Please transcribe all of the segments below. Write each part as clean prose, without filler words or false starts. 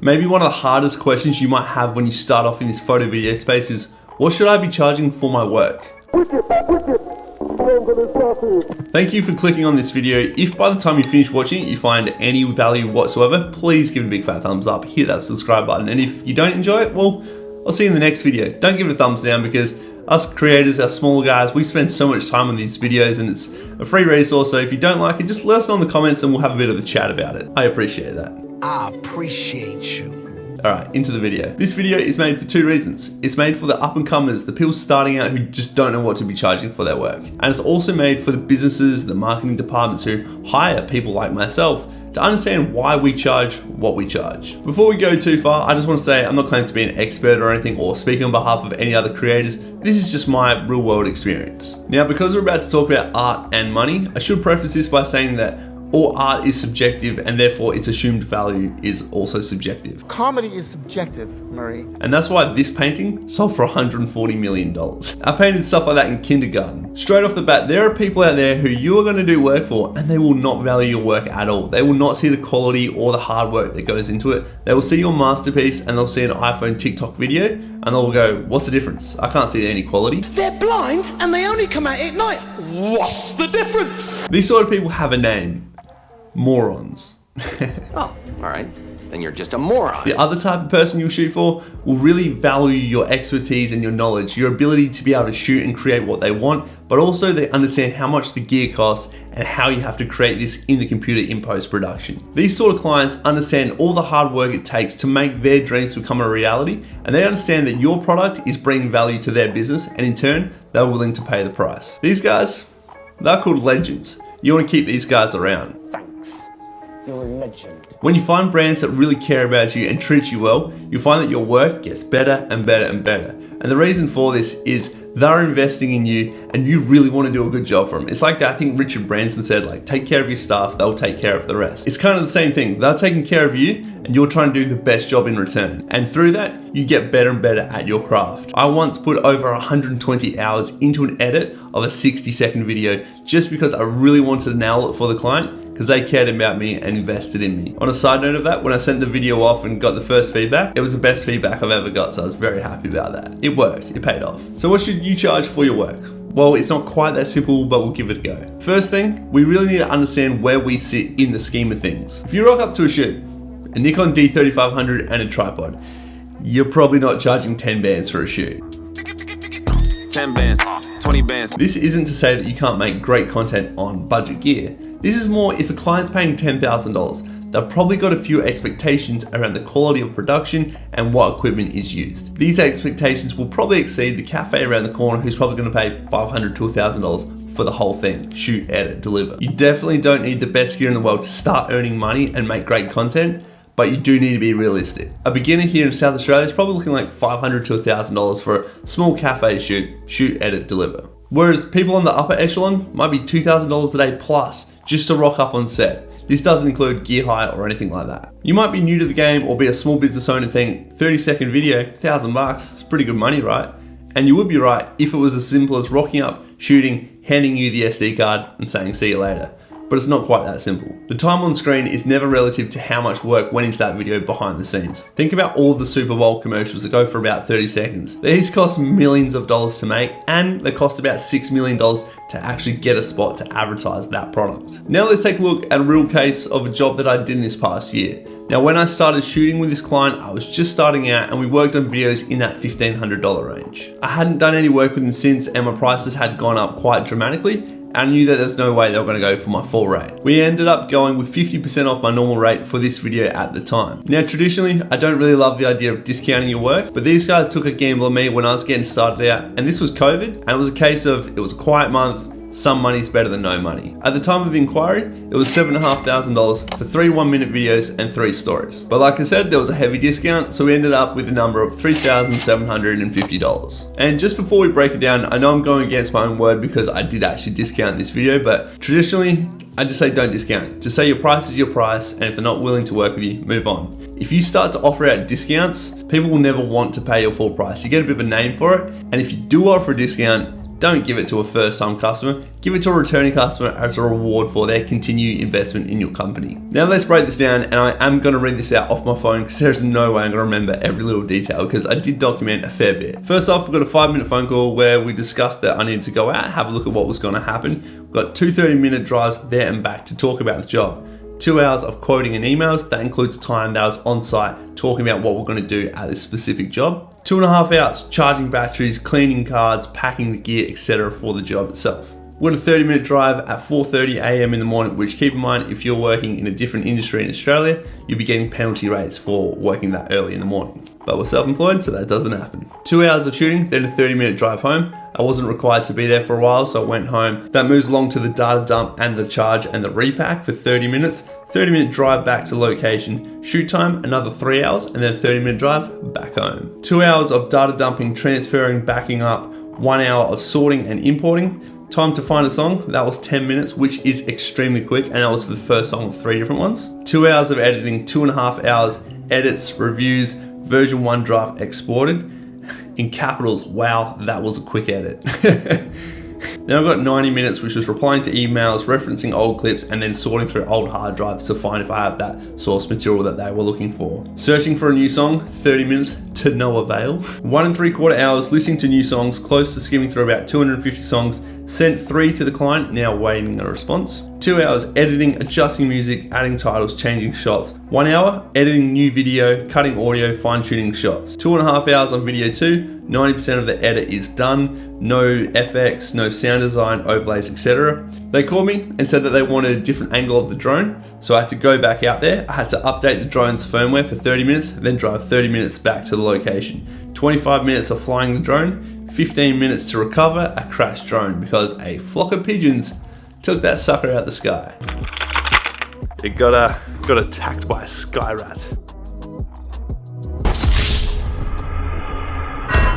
Maybe one of the hardest questions you might have when you start off in this photo video space is, what should I be charging for my work? Thank you for clicking on this video. If by the time you finish watching it, you find any value whatsoever, please give it a big fat thumbs up, hit that subscribe button. And if you don't enjoy it, well, I'll see you in the next video. Don't give it a thumbs down because us creators, our smaller guys, we spend so much time on these videos and it's a free resource. So if you don't like it, just let us know in the comments and we'll have a bit of a chat about it. I appreciate that. I appreciate you. Alright, into the video. This video is made for two reasons. It's made for the up and comers, the people starting out who just don't know what to be charging for their work. And it's also made for the businesses, the marketing departments who hire people like myself to understand why we charge what we charge. Before we go too far, I just want to say I'm not claiming to be an expert or anything or speaking on behalf of any other creators. This is just my real world experience. Now, because we're about to talk about art and money, I should preface this by saying that all art is subjective and therefore its assumed value is also subjective. Comedy is subjective, Murray. And that's why this painting sold for $140 million. I painted stuff like that in kindergarten. Straight off the bat, there are people out there who you are going to do work for and they will not value your work at all. They will not see the quality or the hard work that goes into it. They will see your masterpiece and they'll see an iPhone TikTok video and they'll go, what's the difference? I can't see any quality. They're blind and they only come out at night. What's the difference? These sort of people have a name. Morons. Oh, all right. Then you're just a moron. The other type of person you'll shoot for will really value your expertise and your knowledge, your ability to be able to shoot and create what they want, but also they understand how much the gear costs and how you have to create this in the computer in post-production. These sort of clients understand all the hard work it takes to make their dreams become a reality, and they understand that your product is bringing value to their business, and in turn, they're willing to pay the price. These guys, they're called legends. You want to keep these guys around. You're a legend. When you find brands that really care about you and treat you well, you'll find that your work gets better and better and better. And the reason for this is they're investing in you and you really want to do a good job for them. It's like, I think Richard Branson said, like, take care of your staff, they'll take care of the rest. It's kind of the same thing. They're taking care of you and you're trying to do the best job in return. And through that, you get better and better at your craft. I once put over 120 hours into an edit of a 60-second video just because I really wanted to nail it for the client, because they cared about me and invested in me. On a side note of that, when I sent the video off and got the first feedback, it was the best feedback I've ever got, so I was very happy about that. It worked, it paid off. So what should you charge for your work? Well, it's not quite that simple, but we'll give it a go. First thing, we really need to understand where we sit in the scheme of things. If you rock up to a shoot, a Nikon D3500 and a tripod, you're probably not charging 10 bands for a shoot. 10 bands, 20 bands. This isn't to say that you can't make great content on budget gear. This is more if a client's paying $10,000, they've probably got a few expectations around the quality of production and what equipment is used. These expectations will probably exceed the cafe around the corner who's probably going to pay $500 to $1,000 for the whole thing. Shoot, edit, deliver. You definitely don't need the best gear in the world to start earning money and make great content, but you do need to be realistic. A beginner here in South Australia is probably looking like $500 to $1,000 for a small cafe shoot, edit, deliver. Whereas people on the upper echelon might be $2,000 a day plus just to rock up on set. This doesn't include gear hire or anything like that. You might be new to the game or be a small business owner and think 30-second video, $1,000, it's pretty good money, right? And you would be right if it was as simple as rocking up, shooting, handing you the SD card and saying see you later. But it's not quite that simple. The time on screen is never relative to how much work went into that video behind the scenes. Think about all of the Super Bowl commercials that go for about 30 seconds. These cost millions of dollars to make and they cost about $6 million to actually get a spot to advertise that product. Now let's take a look at a real case of a job that I did in this past year. Now when I started shooting with this client, I was just starting out and we worked on videos in that $1,500 range. I hadn't done any work with him since and my prices had gone up quite dramatically. I knew that there's no way they were going to go for my full rate. We ended up going with 50% off my normal rate for this video at the time. Now traditionally, I don't really love the idea of discounting your work, but these guys took a gamble on me when I was getting started out, and this was COVID, and it was a case of, it was a quiet month, some money's better than no money. At the time of the inquiry, it was $7,500 for 3 1-minute videos and 3 stories. But like I said, there was a heavy discount, so we ended up with a number of $3,750. And just before we break it down, I know I'm going against my own word because I did actually discount this video, but traditionally, I just say don't discount. Just say your price is your price, and if they're not willing to work with you, move on. If you start to offer out discounts, people will never want to pay your full price. You get a bit of a name for it, and if you do offer a discount, don't give it to a first-time customer, give it to a returning customer as a reward for their continued investment in your company. Now let's break this down, and I am going to read this out off my phone because there's no way I'm going to remember every little detail because I did document a fair bit. First off, we've got a 5-minute phone call where we discussed that I needed to go out, have a look at what was going to happen. We've got 2 30-minute drives there and back to talk about the job. 2 hours of quoting and emails, that includes time that I was on site talking about what we're going to do at this specific job. 2.5 hours charging batteries, cleaning cards, packing the gear, etc. for the job itself. We've got a 30-minute drive at 4:30 a.m. in the morning, which keep in mind, if you're working in a different industry in Australia, you'll be getting penalty rates for working that early in the morning. But we're self-employed, so that doesn't happen. 2 hours of shooting, then a 30-minute drive home. I wasn't required to be there for a while, so I went home. That moves along to the data dump and the charge and the repack for 30 minutes. 30-minute drive back to location. Shoot time, another 3 hours, and then a 30-minute drive back home. 2 hours of data dumping, transferring, backing up. 1 hour of sorting and importing. Time to find a song, that was 10 minutes, which is extremely quick, and that was for the first song of 3 different ones. 2 hours of editing, 2.5 hours, edits, reviews, version 1 draft exported. In capitals, wow, that was a quick edit. Then I've got 90 minutes, which was replying to emails, referencing old clips, and then sorting through old hard drives to find if I have that source material that they were looking for. Searching for a new song, 30 minutes to no avail. 1 3/4 hours listening to new songs, close to skimming through about 250 songs, sent 3 to the client, now waiting a response. 2 hours editing, adjusting music, adding titles, changing shots. 1 hour editing new video, cutting audio, fine-tuning shots. 2.5 hours on video 2, 90% of the edit is done. No FX, no sound design, overlays, etc. They called me and said that they wanted a different angle of the drone, so I had to go back out there. I had to update the drone's firmware for 30 minutes, then drive 30 minutes back to the location. 25 minutes of flying the drone, 15 minutes to recover a crashed drone because a flock of pigeons took that sucker out the sky. It got attacked by a sky rat.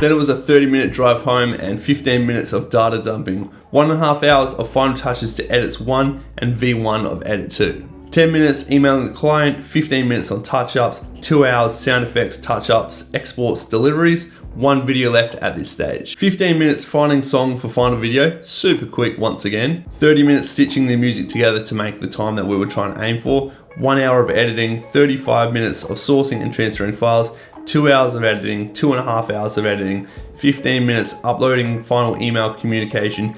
Then it was a 30-minute drive home and 15 minutes of data dumping. 1.5 hours of final touches to edits 1 and V1 of edit 2. 10 minutes emailing the client, 15 minutes on touch-ups, 2 hours sound effects, touch-ups, exports, deliveries, 1 video left at this stage. 15 minutes finding song for final video, super quick once again. 30 minutes stitching the music together to make the time that we were trying to aim for. 1 hour of editing, 35 minutes of sourcing and transferring files, 2 hours of editing, 2.5 hours of editing, 15 minutes uploading final email communication,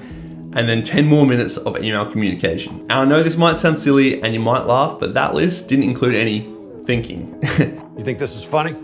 and then 10 more minutes of email communication. Now I know this might sound silly and you might laugh, but that list didn't include any thinking. You think this is funny?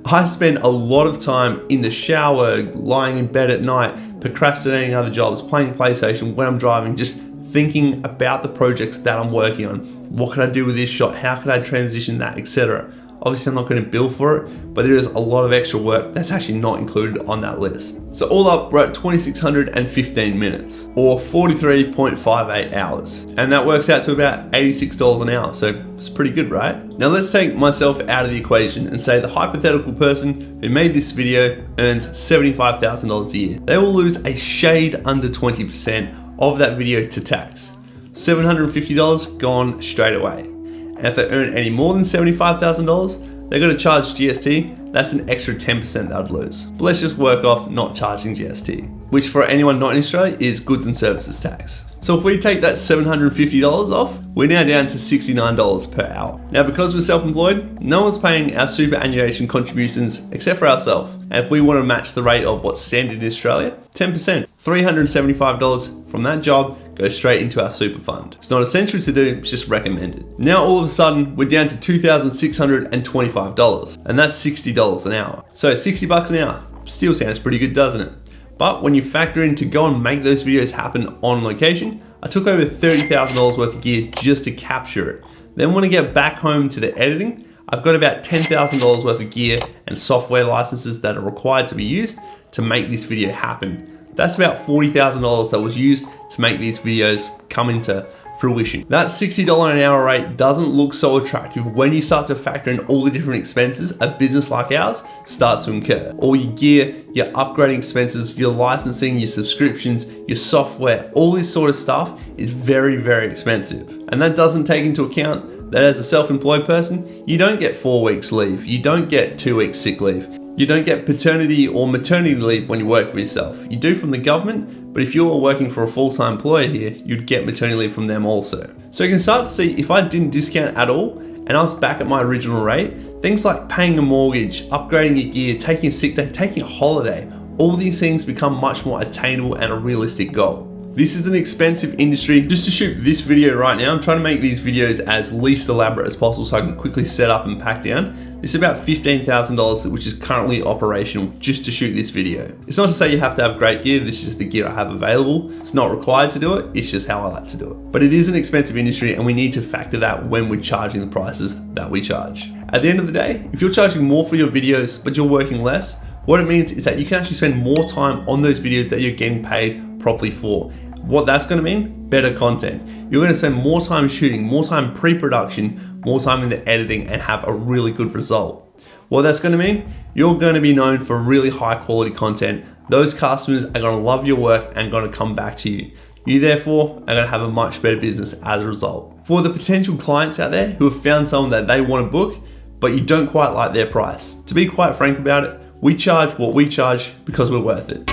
I spend a lot of time in the shower, lying in bed at night, procrastinating other jobs, playing PlayStation when I'm driving, just thinking about the projects that I'm working on. What can I do with this shot? How can I transition that, etc. Obviously, I'm not going to bill for it, but there is a lot of extra work that's actually not included on that list. So all up, we're at 2,615 minutes, or 43.58 hours. And that works out to about $86 an hour, so it's pretty good, right? Now let's take myself out of the equation and say the hypothetical person who made this video earns $75,000 a year. They will lose a shade under 20% of that video to tax. $750 gone straight away. And if they earn any more than $75,000, they're going to charge GST. That's an extra 10% they'd lose. But let's just work off not charging GST, which for anyone not in Australia is goods and services tax. So if we take that $750 off, we're now down to $69 per hour. Now because we're self-employed, no one's paying our superannuation contributions except for ourselves. And if we want to match the rate of what's standard in Australia, 10%, $375 from that job goes straight into our super fund. It's not essential to do, it's just recommended. Now all of a sudden, we're down to $2,625, and that's $60 an hour. So 60 bucks an hour, still sounds pretty good, doesn't it? But when you factor in to go and make those videos happen on location, I took over $30,000 worth of gear just to capture it. Then when I get back home to the editing, I've got about $10,000 worth of gear and software licenses that are required to be used to make this video happen. That's about $40,000 that was used to make these videos come into fruition. That $60 an hour rate doesn't look so attractive when you start to factor in all the different expenses a business like ours starts to incur. All your gear, your upgrading expenses, your licensing, your subscriptions, your software, all this sort of stuff is very, very expensive. And that doesn't take into account that as a self-employed person, you don't get 4 weeks leave, you don't get 2 weeks sick leave, you don't get paternity or maternity leave when you work for yourself. You do from the government, but if you're working for a full-time employer here, you'd get maternity leave from them also. So you can start to see if I didn't discount at all, and I was back at my original rate, things like paying a mortgage, upgrading your gear, taking a sick day, taking a holiday, all these things become much more attainable and a realistic goal. This is an expensive industry. Just to shoot this video right now, I'm trying to make these videos as least elaborate as possible so I can quickly set up and pack down. This is about $15,000, which is currently operational just to shoot this video. It's not to say you have to have great gear, this is the gear I have available. It's not required to do it, it's just how I like to do it. But it is an expensive industry and we need to factor that when we're charging the prices that we charge. At the end of the day, if you're charging more for your videos, but you're working less, what it means is that you can actually spend more time on those videos that you're getting paid properly for. What that's going to mean? Better content. You're going to spend more time shooting, more time pre-production, more time in the editing and have a really good result. What that's going to mean? You're going to be known for really high quality content. Those customers are going to love your work and going to come back to you. You therefore are going to have a much better business as a result. For the potential clients out there who have found someone that they want to book, but you don't quite like their price, to be quite frank about it, we charge what we charge because we're worth it.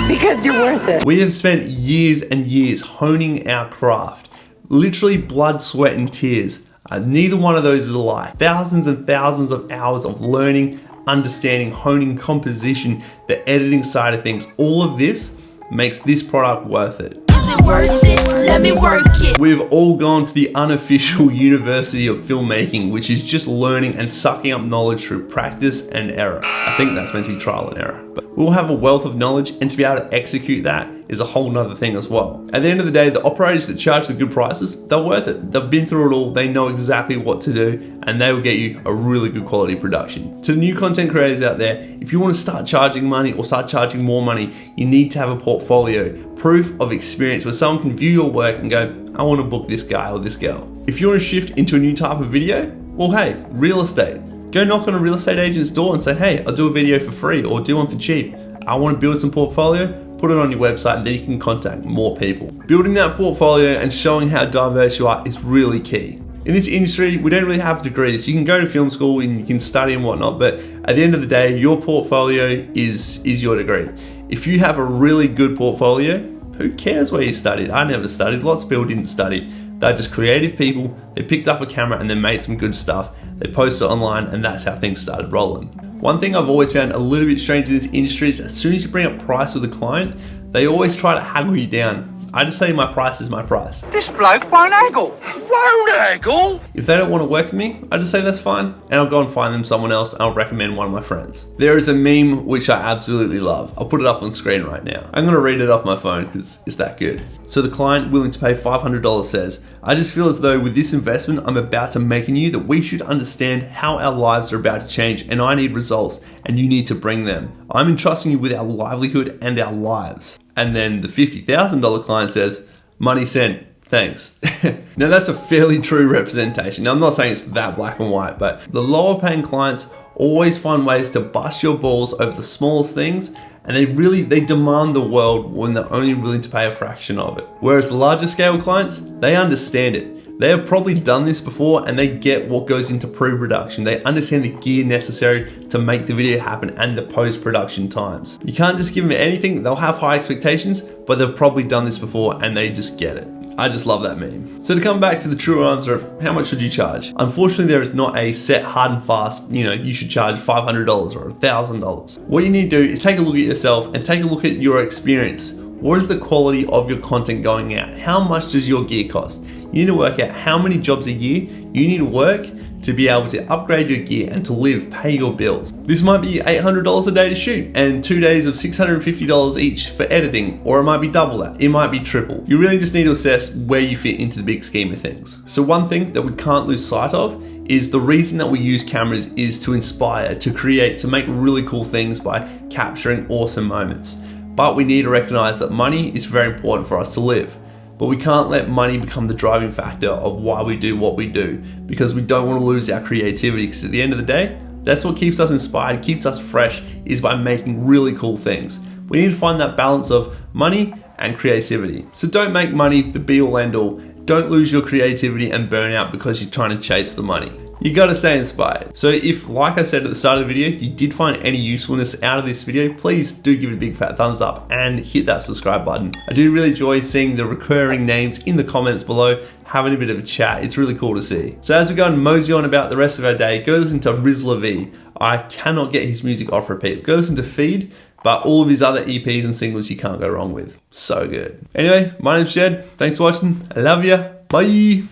Because you're worth it. We have spent years and years honing our craft. Literally blood, sweat, and tears. Neither one of those is a lie. Thousands and thousands of hours of learning, understanding, honing composition, the editing side of things. All of this makes this product worth it. Is it worth it? Let me work it. We've all gone to the unofficial University of Filmmaking, which is just learning and sucking up knowledge through practice and error. I think that's meant to be trial and error. But we'll have a wealth of knowledge, and to be able to execute that is a whole nother thing as well. At the end of the day, the operators that charge the good prices, they're worth it. They've been through it all, they know exactly what to do, and they will get you a really good quality production. To the new content creators out there, if you want to start charging money or start charging more money, you need to have a portfolio, proof of experience where someone can view your work and go, I want to book this guy or this girl. If you want to shift into a new type of video, well, hey, real estate. Go knock on a real estate agent's door and say, hey, I'll do a video for free or do one for cheap. I want to build some portfolio, put it on your website, and then you can contact more people. Building that portfolio and showing how diverse you are is really key. In this industry, we don't really have degrees. You can go to film school and you can study and whatnot, but at the end of the day, your portfolio is your degree. If you have a really good portfolio, who cares where you studied? I never studied, lots of people didn't study. They're just creative people, they picked up a camera and they made some good stuff. They posted it online and that's how things started rolling. One thing I've always found a little bit strange in this industry is as soon as you bring up price with a client, they always try to haggle you down. I just tell you my price is my price. This bloke won't haggle. Won't haggle? If they don't want to work with me, I just say that's fine, and I'll go and find them someone else, and I'll recommend one of my friends. There is a meme which I absolutely love. I'll put it up on screen right now. I'm gonna read it off my phone because it's that good. So the client willing to pay $500 says, I just feel as though with this investment I'm about to make in you that we should understand how our lives are about to change, and I need results, and you need to bring them. I'm entrusting you with our livelihood and our lives. And then the $50,000 client says, money sent, thanks. Now that's a fairly true representation. Now I'm not saying it's that black and white, but the lower paying clients always find ways to bust your balls over the smallest things, and they demand the world when they're only willing to pay a fraction of it. Whereas the larger scale clients, they understand it. They have probably done this before and they get what goes into pre-production. They understand the gear necessary to make the video happen and the post-production times. You can't just give them anything, they'll have high expectations, but they've probably done this before and they just get it. I just love that meme. So to come back to the true answer of how much should you charge? Unfortunately, there is not a set hard and fast, you should charge $500 or $1,000. What you need to do is take a look at yourself and take a look at your experience. What is the quality of your content going out? How much does your gear cost? You need to work out how many jobs a year you need to work to be able to upgrade your gear and to live, pay your bills. This might be $800 a day to shoot and 2 days of $650 each for editing, or it might be double that, it might be triple. You really just need to assess where you fit into the big scheme of things. So one thing that we can't lose sight of is the reason that we use cameras is to inspire, to create, to make really cool things by capturing awesome moments. But we need to recognize that money is very important for us to live. But we can't let money become the driving factor of why we do what we do, because we don't want to lose our creativity, because at the end of the day, that's what keeps us inspired, keeps us fresh, is by making really cool things. We need to find that balance of money and creativity. So don't make money the be all end all. Don't lose your creativity and burn out because you're trying to chase the money. You gotta stay inspired. So if, like I said at the start of the video, you did find any usefulness out of this video, please do give it a big fat thumbs up and hit that subscribe button. I do really enjoy seeing the recurring names in the comments below, having a bit of a chat. It's really cool to see. So as we go and mosey on about the rest of our day, go listen to Rizla V. I cannot get his music off repeat. Go listen to Feed, but all of his other EPs and singles you can't go wrong with. So good. Anyway, my name's Shed. Thanks for watching. I love ya. Bye.